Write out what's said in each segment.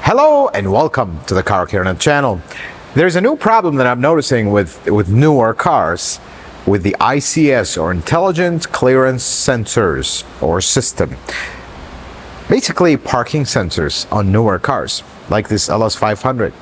Hello and welcome to the Car Care channel. There's a new problem that I'm noticing with newer cars with the ICS, or Intelligent Clearance Sensors or system. Basically parking sensors on newer cars like this LS500.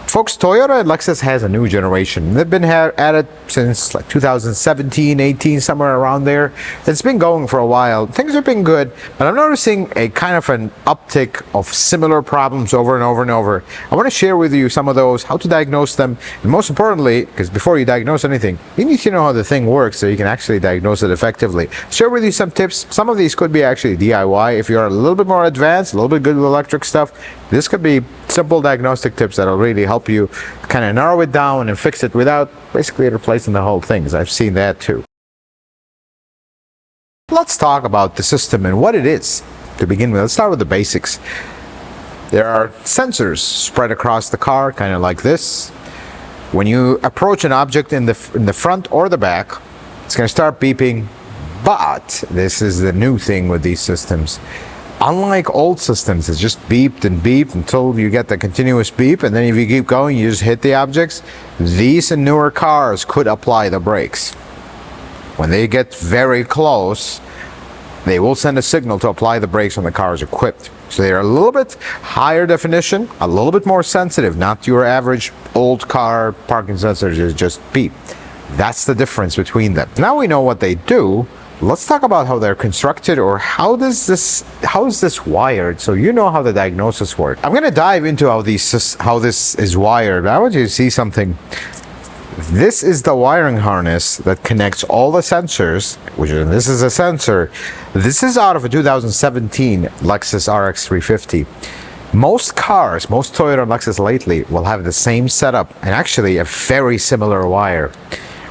Folks, Toyota and Lexus has a new generation. They've been at it since like 2017, 18, somewhere around there. It's been going for a while. Things have been good, but I'm noticing a kind of an uptick of similar problems over and over and over. I want to share with you some of those, how to diagnose them, and most importantly, because before you diagnose anything, you need to know how the thing works so you can actually diagnose it effectively. Share with you some tips. Some of these could be actually DIY. If you're a little bit more advanced, a little bit good with electric stuff, this could be simple diagnostic tips that'll really help you kind of narrow it down and fix it without basically replacing the whole thing. I've seen that too. Let's talk about the system and what it is to begin with. Let's start with the basics. There are sensors spread across the car, kind of like this. When you approach an object in the front or the back, it's going to start beeping. But this is the new thing with these systems. Unlike old systems, it's just beeped and beeped until you get the continuous beep, and then if you keep going, you just hit the objects. These newer cars could apply the brakes. When they get very close, they will send a signal to apply the brakes when the car is equipped. So they're a little bit higher definition, a little bit more sensitive, not your average old car parking sensors is just beep. That's the difference between them. Now we know what they do. Let's talk about how they're constructed, or how is this wired, so you know how the diagnosis works. I'm going to dive into how this is wired, but I want you to see something. This is the wiring harness that connects all the sensors, this is a sensor. This is out of a 2017 Lexus RX 350. Most cars, most Toyota and Lexus lately will have the same setup and actually a very similar wire.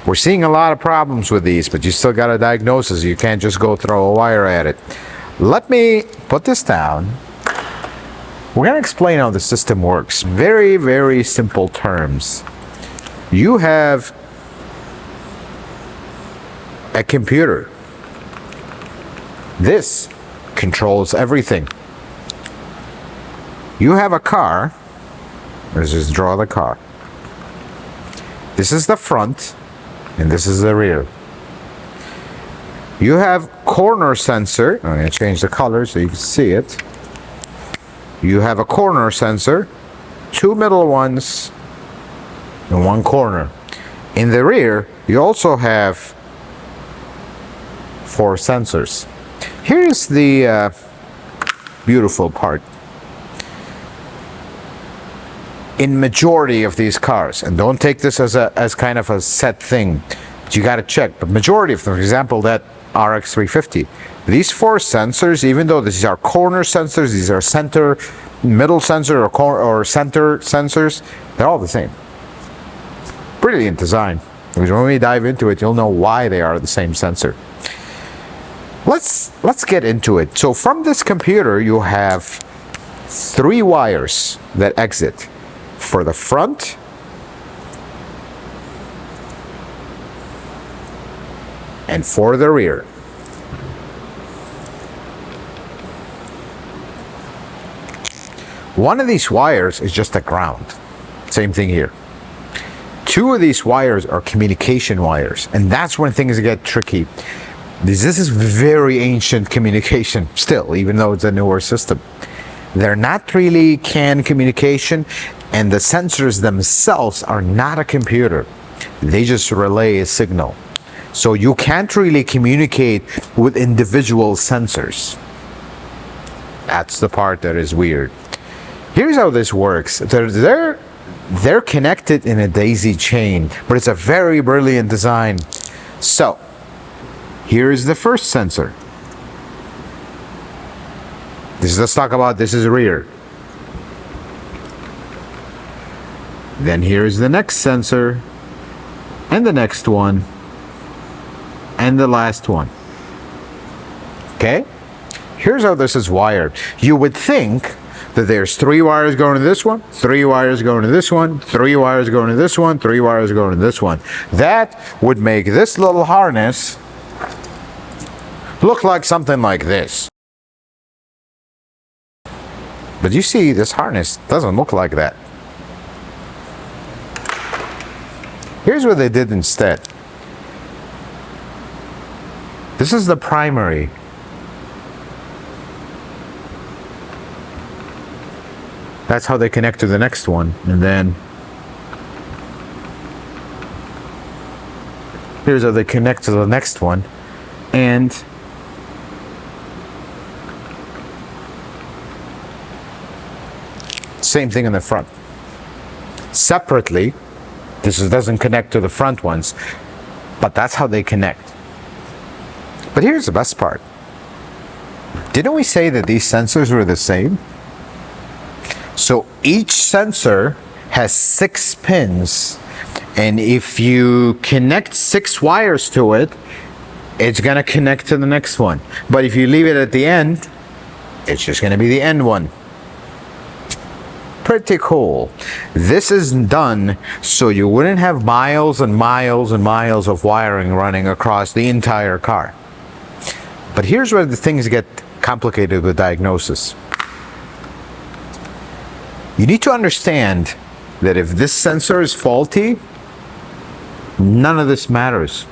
We're seeing a lot of problems with these, but you still got a diagnosis. You can't just go throw a wire at it. Let me put this down. We're going to explain how the system works. Very, very simple terms. You have a computer. This controls everything. You have a car. Let's just draw the car. This is the front. And this is the rear. You have corner sensor. I'm going to change the color so you can see it. You have a corner sensor, two middle ones, and one corner. In the rear, you also have 4 sensors. Here's the beautiful part. In majority of these cars, and don't take this as kind of a set thing, but you got to check, but majority of them, for example that RX 350, these 4 sensors, even though these are corner sensors, these are center, middle sensor, or center sensors, they're all the same. Brilliant design, because when we dive into it, you'll know why they are the same sensor. Let's get into it. So from this computer, you have 3 wires that exit. For the front, and for the rear. One of these wires is just a ground. Same thing here. 2 of these wires are communication wires, and that's when things get tricky. This is very ancient communication still, even though it's a newer system. They're not really CAN communication, and the sensors themselves are not a computer. They just relay a signal. So you can't really communicate with individual sensors. That's the part that is weird. Here's how this works. They're connected in a daisy chain, but it's a very brilliant design. So here's the first sensor. Let's talk about this is rear. Then here's the next sensor, and the next one, and the last one. Okay? Here's how this is wired. You would think that there's 3 wires going to this one, 3 wires going to this one, 3 wires going to this one, 3 wires going to this one. That would make this little harness look like something like this. But you see, this harness doesn't look like that. Here's what they did instead. This is the primary. That's how they connect to the next one. And then here's how they connect to the next one. And same thing in the front. Separately, doesn't connect to the front ones, but that's how they connect. But here's the best part. Didn't we say that these sensors were the same? So each sensor has 6 pins, and if you connect 6 wires to it, it's gonna connect to the next one. But if you leave it at the end, it's just gonna be the end one. Pretty cool. This is done so you wouldn't have miles and miles and miles of wiring running across the entire car. But here's where the things get complicated with diagnosis. You need to understand that if this sensor is faulty, none of this matters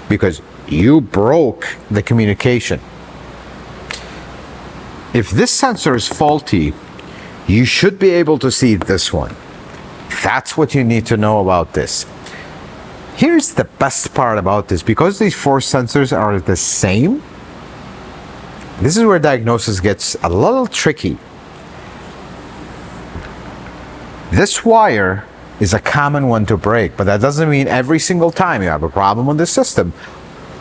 because you broke the communication. If this sensor is faulty, you should be able to see this one. That's what you need to know about this. Here's the best part about this. Because these 4 sensors are the same, this is where diagnosis gets a little tricky. This wire is a common one to break, but that doesn't mean every single time you have a problem with the system,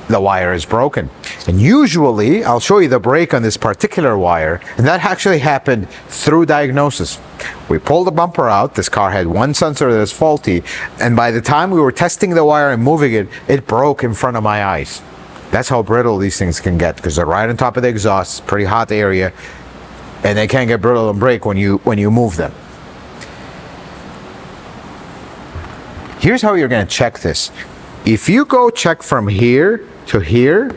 the wire is broken. And usually, I'll show you the break on this particular wire, and that actually happened through diagnosis. We pulled the bumper out, this car had 1 sensor that is faulty, and by the time we were testing the wire and moving it, it broke in front of my eyes. That's how brittle these things can get, because they're right on top of the exhaust, pretty hot area, and they can't get brittle and break when you move them. Here's how you're going to check this. If you go check from here to here,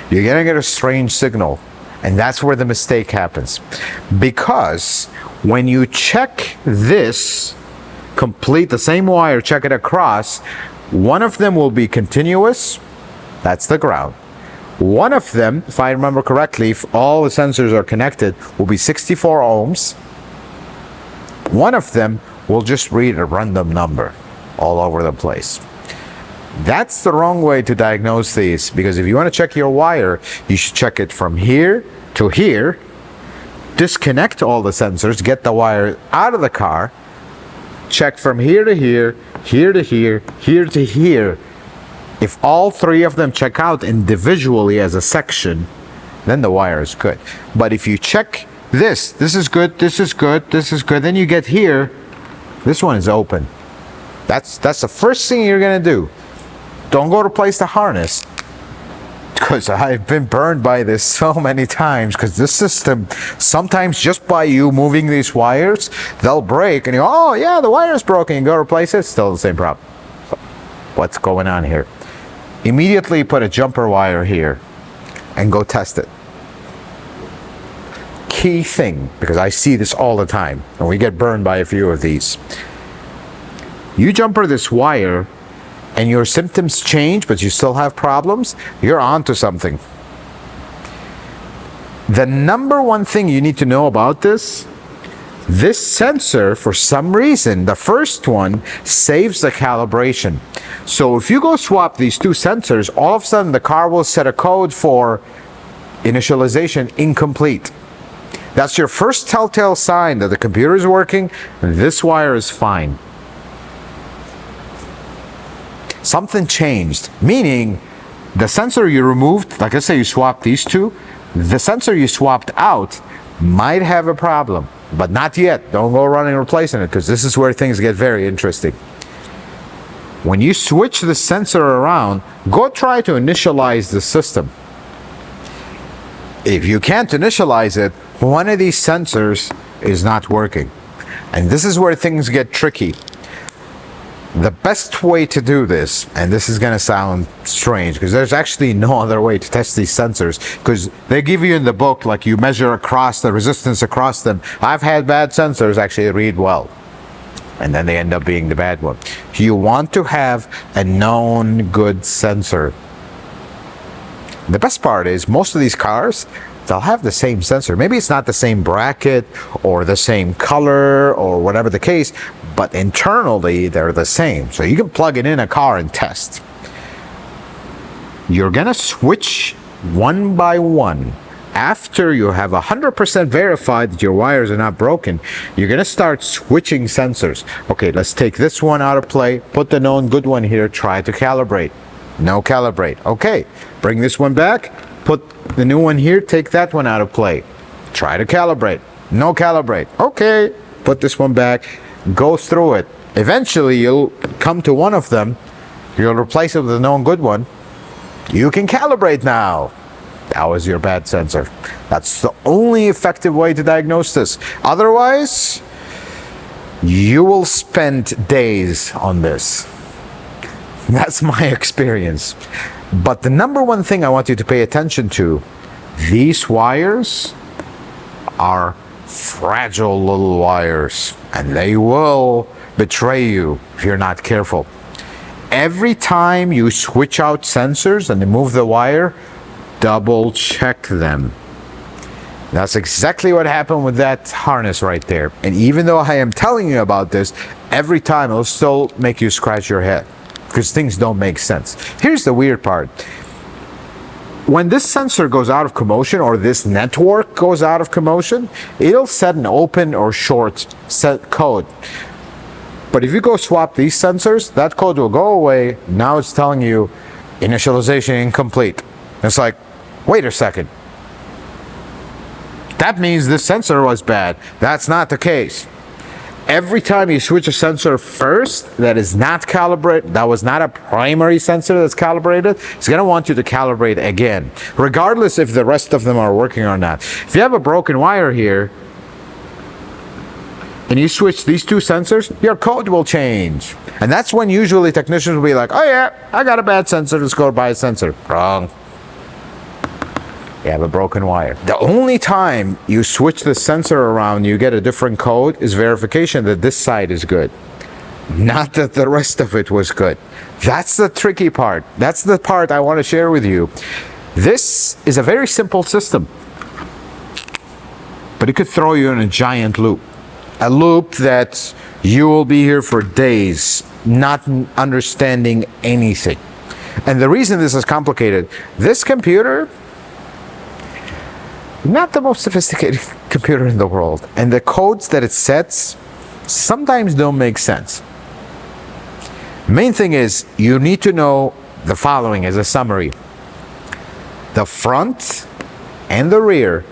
you're going to get a strange signal. And that's where the mistake happens. Because when you check this, complete the same wire, check it across, one of them will be continuous. That's the ground. One of them, if I remember correctly, if all the sensors are connected, will be 64 ohms. One of them will just read a random number all over the place. That's the wrong way to diagnose these, because if you want to check your wire, you should check it from here to here, disconnect all the sensors, get the wire out of the car, check from here to here, here to here, here to here. If all 3 of them check out individually as a section, then the wire is good. But if you check this is good, this is good, this is good, then you get here, this one is open. That's the first thing you're gonna do. Don't go replace the harness, because I've been burned by this so many times, because this system, sometimes just by you moving these wires, they'll break and you go, oh yeah, the wire's broken, you go replace it, still the same problem. So, what's going on here? Immediately put a jumper wire here and go test it. Key thing, because I see this all the time and we get burned by a few of these. You jumper this wire and your symptoms change, but you still have problems, you're on to something. The number one thing you need to know about this sensor, for some reason, the first one saves the calibration. So if you go swap these 2 sensors, all of a sudden the car will set a code for initialization incomplete. That's your first telltale sign that the computer is working and this wire is fine. Something changed, meaning the sensor you removed, like I say you swapped these 2, the sensor you swapped out might have a problem, but not yet. Don't go running replacing it, because this is where things get very interesting. When you switch the sensor around, go try to initialize the system. If you can't initialize it, one of these sensors is not working. And this is where things get tricky. The best way to do this, and this is going to sound strange because there's actually no other way to test these sensors, because they give you in the book, like, you measure across the resistance across them. I've had bad sensors actually read well, and then they end up being the bad one. You want to have a known good sensor. The best part is most of these cars, they'll have the same sensor. Maybe it's not the same bracket or the same color or whatever the case, but internally they're the same. So you can plug it in a car and test. You're gonna switch one by one. After you have 100% verified that your wires are not broken, you're gonna start switching sensors. Okay, let's take this one out of play, put the known good one here, try to calibrate. No calibrate. Okay, bring this one back, put the new one here, take that one out of play. Try to calibrate. No calibrate. Okay, put this one back, go through it. Eventually you'll come to one of them, you'll replace it with a known good one. You can calibrate now. That was your bad sensor. That's the only effective way to diagnose this. Otherwise, you will spend days on this. That's my experience. But the number one thing I want you to pay attention to, these wires are fragile little wires, and they will betray you if you're not careful. Every time you switch out sensors and remove the wire, double check them. That's exactly what happened with that harness right there. And even though I am telling you about this, every time it'll still make you scratch your head, because things don't make sense. Here's the weird part. When this sensor goes out of commotion, or this network goes out of commotion, it'll set an open or short set code. But if you go swap these sensors, that code will go away. Now it's telling you initialization incomplete. It's like, wait a second. That means this sensor was bad. That's not the case. Every time you switch a sensor first that is not calibrated, that was not a primary sensor that's calibrated, it's going to want you to calibrate again, regardless if the rest of them are working or not. If you have a broken wire here and you switch these two sensors, your code will change. And that's when usually technicians will be like, oh yeah, I got a bad sensor, let's go buy a sensor. Wrong. You have a broken wire. The only time you switch the sensor around, you get a different code, is verification that this side is good, not that the rest of it was good. That's the tricky part. That's the part I want to share with you. This is a very simple system, but it could throw you in a giant loop. A loop that you will be here for days, not understanding anything. And the reason this is complicated, this computer, not the most sophisticated computer in the world, and the codes that it sets sometimes don't make sense. Main thing is, you need to know the following as a summary. The front and the rear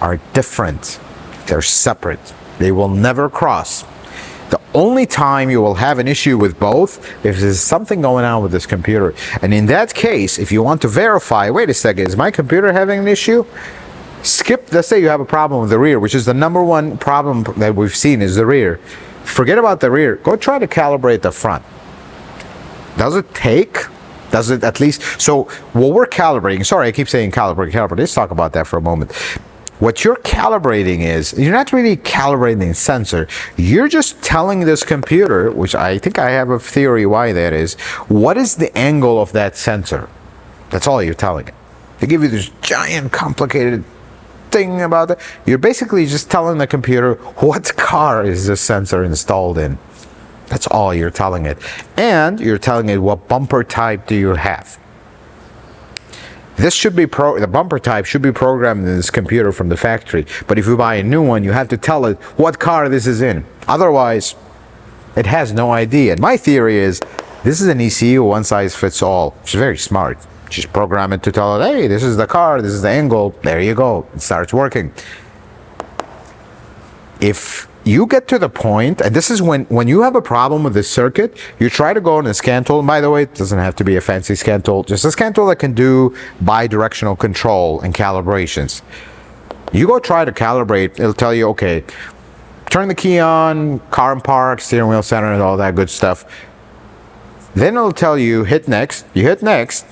are different. They're separate. They will never cross. The only time you will have an issue with both if there's something going on with this computer. And in that case, if you want to verify, wait a second, is my computer having an issue? Skip, let's say you have a problem with the rear, which is the number one problem that we've seen is the rear. Forget about the rear. Go try to calibrate the front. Does it take? Does it at least? So what we're calibrating, sorry, I keep saying calibrate. Let's talk about that for a moment. What you're calibrating is, you're not really calibrating the sensor. You're just telling this computer, which I think I have a theory why that is, what is the angle of that sensor? That's all you're telling it. They give you this giant complicated thing about it. You're basically just telling the computer what car is this sensor installed in. That's all you're telling it. And you're telling it what bumper type do you have. This should be the bumper type should be programmed in this computer from the factory. But if you buy a new one, you have to tell it what car this is in. Otherwise, it has no idea. And my theory is, this is an ECU, one size fits all, which is very smart. Just program it to tell it, hey, this is the car, this is the angle, there you go, it starts working. If you get to the point, and this is when you have a problem with this circuit, you try to go on a scan tool, and by the way, it doesn't have to be a fancy scan tool, just a scan tool that can do bi-directional control and calibrations. You go try to calibrate, it'll tell you, okay, turn the key on, car and park, steering wheel center, and all that good stuff. Then it'll tell you hit next. You hit next,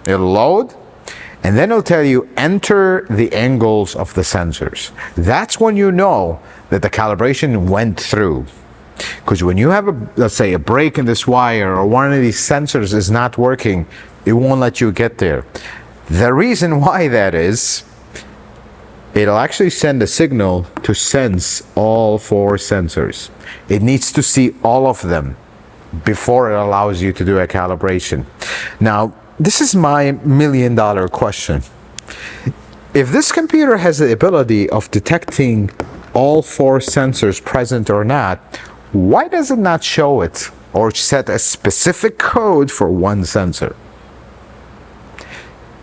it'll load, and then it'll tell you enter the angles of the sensors. That's when you know that the calibration went through. Because when you have let's say a break in this wire, or one of these sensors is not working, it won't let you get there. The reason why that is, it'll actually send a signal to sense all 4 sensors. It needs to see all of them before it allows you to do a calibration. Now, this is my $1,000,000 question. If this computer has the ability of detecting all 4 sensors present or not, why does it not show it or set a specific code for one sensor?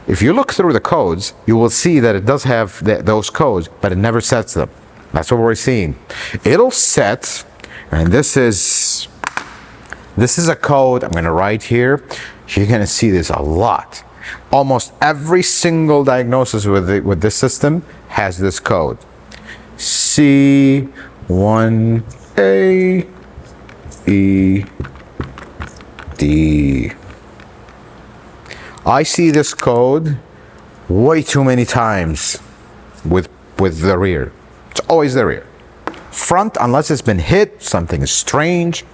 If you look through the codes, you will see that it does have those codes, but it never sets them. That's what we're seeing. It'll set, and this is a code I'm going to write here. You're going to see this a lot. Almost every single diagnosis with this system has this code. C1AED. I see this code way too many times with the rear. It's always the rear. Front, unless it's been hit, something is strange.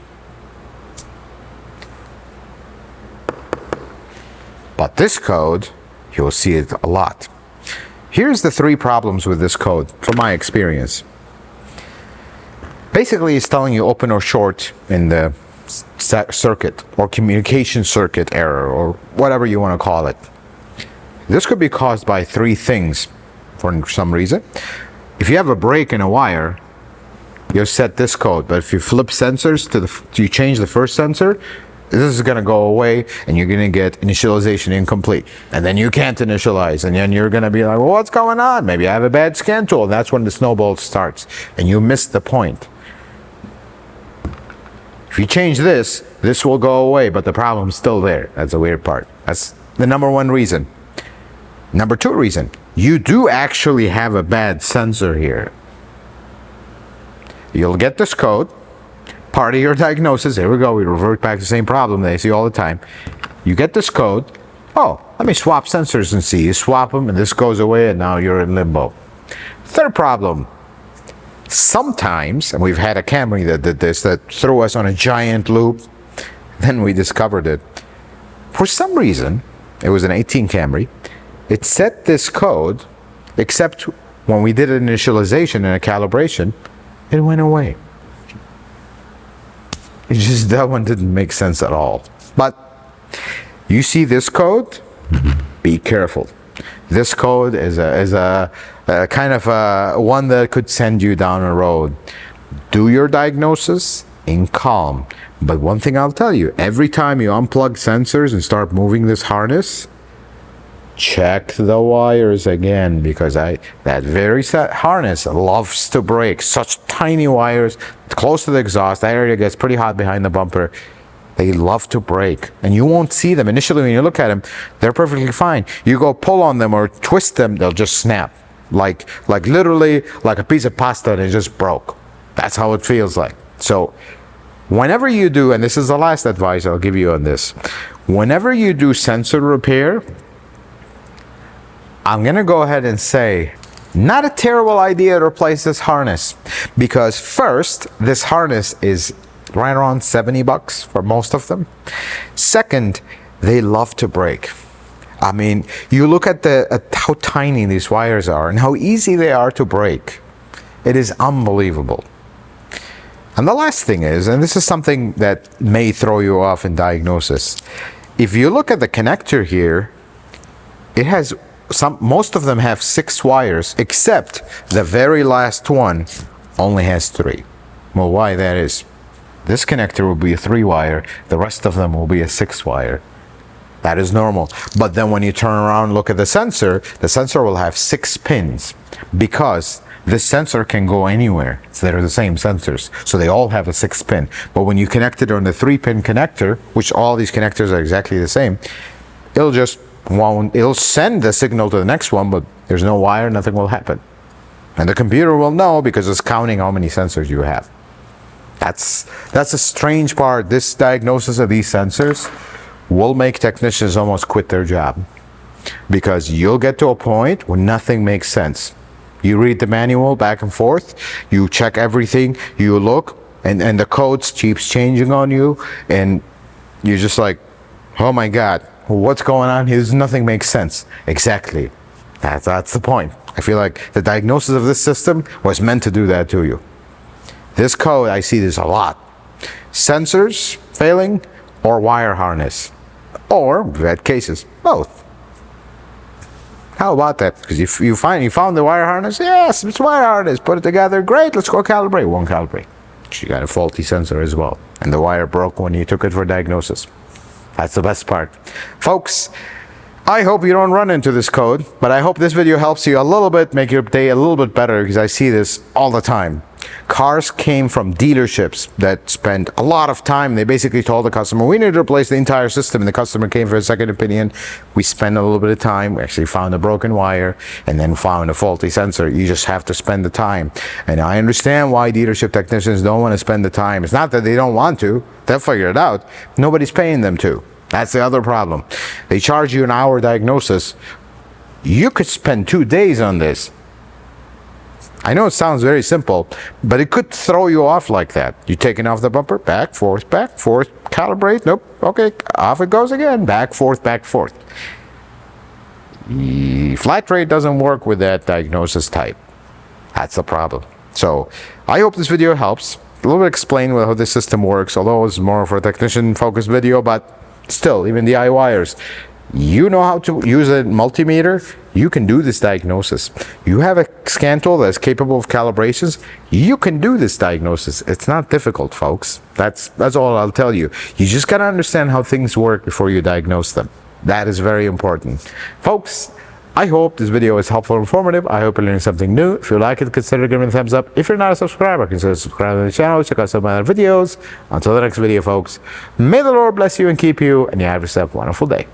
But this code, you'll see it a lot. Here's the 3 problems with this code, from my experience. Basically, it's telling you open or short in the circuit or communication circuit error, or whatever you want to call it. This could be caused by 3 things for some reason. If you have a break in a wire, you'll set this code, but if you flip sensors you change the first sensor, this is going to go away and you're going to get initialization incomplete, and then you can't initialize, and then you're going to be like, well, what's going on? Maybe I have a bad scan tool, and that's when the snowball starts and you miss the point. If you change this will go away, but the problem's still there. That's the weird part. That's the number 1 reason. Number 2 reason, you do actually have a bad sensor here. You'll get this code, part of your diagnosis. Here we go, we revert back to the same problem that I see all the time. You get this code, oh, let me swap sensors and see. You swap them and this goes away, and now you're in limbo. 3rd problem, sometimes, and we've had a Camry that did this, that threw us on a giant loop, then we discovered it. For some reason, it was an 18 Camry, it set this code, except when we did an initialization and a calibration, it went away. That one didn't make sense at all. But you see this code, be careful. This code is a kind of one that could send you down a road. Do your diagnosis in calm. But one thing I'll tell you, every time you unplug sensors and start moving this harness, check the wires again, because that very harness loves to break. Such tiny wires, close to the exhaust, that area gets pretty hot behind the bumper. They love to break, and you won't see them. Initially, when you look at them, they're perfectly fine. You go pull on them or twist them, they'll just snap. Like literally like a piece of pasta that just broke. That's how it feels like. So whenever you do, and this is the last advice I'll give you on this, whenever you do sensor repair, I'm gonna go ahead and say, not a terrible idea to replace this harness, because first, this harness is right around $70 for most of them. Second, they love to break. I mean, you look at how tiny these wires are and how easy they are to break. It is unbelievable. And the last thing is, and this is something that may throw you off in diagnosis, if you look at the connector here, it has most of them have 6 wires, except the very last one only has 3. Well, why that is? This connector will be a 3-wire, the rest of them will be a 6-wire. That is normal. But then when you turn around and look at the sensor will have 6 pins, because this sensor can go anywhere. So they're the same sensors. So they all have a 6 pin. But when you connect it on the 3-pin connector, which all these connectors are exactly the same, it'll send the signal to the next one, but there's no wire, nothing will happen. And the computer will know because it's counting how many sensors you have. That's a strange part. This diagnosis of these sensors will make technicians almost quit their job, because you'll get to a point where nothing makes sense. You read the manual back and forth, you check everything, you look, and the code keeps changing on you, and you're just like, oh my God, what's going on here? Nothing makes sense. Exactly. That's the point. I feel like the diagnosis of this system was meant to do that to you. This code, I see this a lot. Sensors failing or wire harness. Or, we've had cases, both. How about that? Because you found the wire harness? Yes, it's wire harness. Put it together. Great, let's go calibrate. Won't calibrate. You got a faulty sensor as well. And the wire broke when you took it for diagnosis. That's the best part. Folks, I hope you don't run into this code, but I hope this video helps you a little bit, make your day a little bit better, because I see this all the time. Cars came from dealerships that spent a lot of time. They basically told the customer, we need to replace the entire system, and the customer came for a second opinion. We spent a little bit of time. We actually found a broken wire and then found a faulty sensor. You just have to spend the time. And I understand why dealership technicians don't want to spend the time. It's not that they don't want to. They'll figure it out. Nobody's paying them to. That's the other problem. They charge you an hour diagnosis. You could spend 2 days on this. I know it sounds very simple, but it could throw you off like that. You're taking off the bumper, back, forth, calibrate, nope, okay, off it goes again, back, forth, back, forth. Flat rate doesn't work with that diagnosis type. That's the problem. So I hope this video helps. A little bit explain how this system works, although it's more for a technician focused video, but still, even DIYers, you know how to use a multimeter, you can do this diagnosis. You have a scan tool that's capable of calibrations, you can do this diagnosis. It's not difficult, folks. That's all I'll tell you. You just gotta understand how things work before you diagnose them. That is very important. Folks, I hope this video is helpful and informative. I hope you learned something new. If you like it, consider giving it a thumbs up. If you're not a subscriber, consider subscribing to the channel. Check out some of my other videos. Until the next video, folks, may the Lord bless you and keep you, and you have yourself a wonderful day.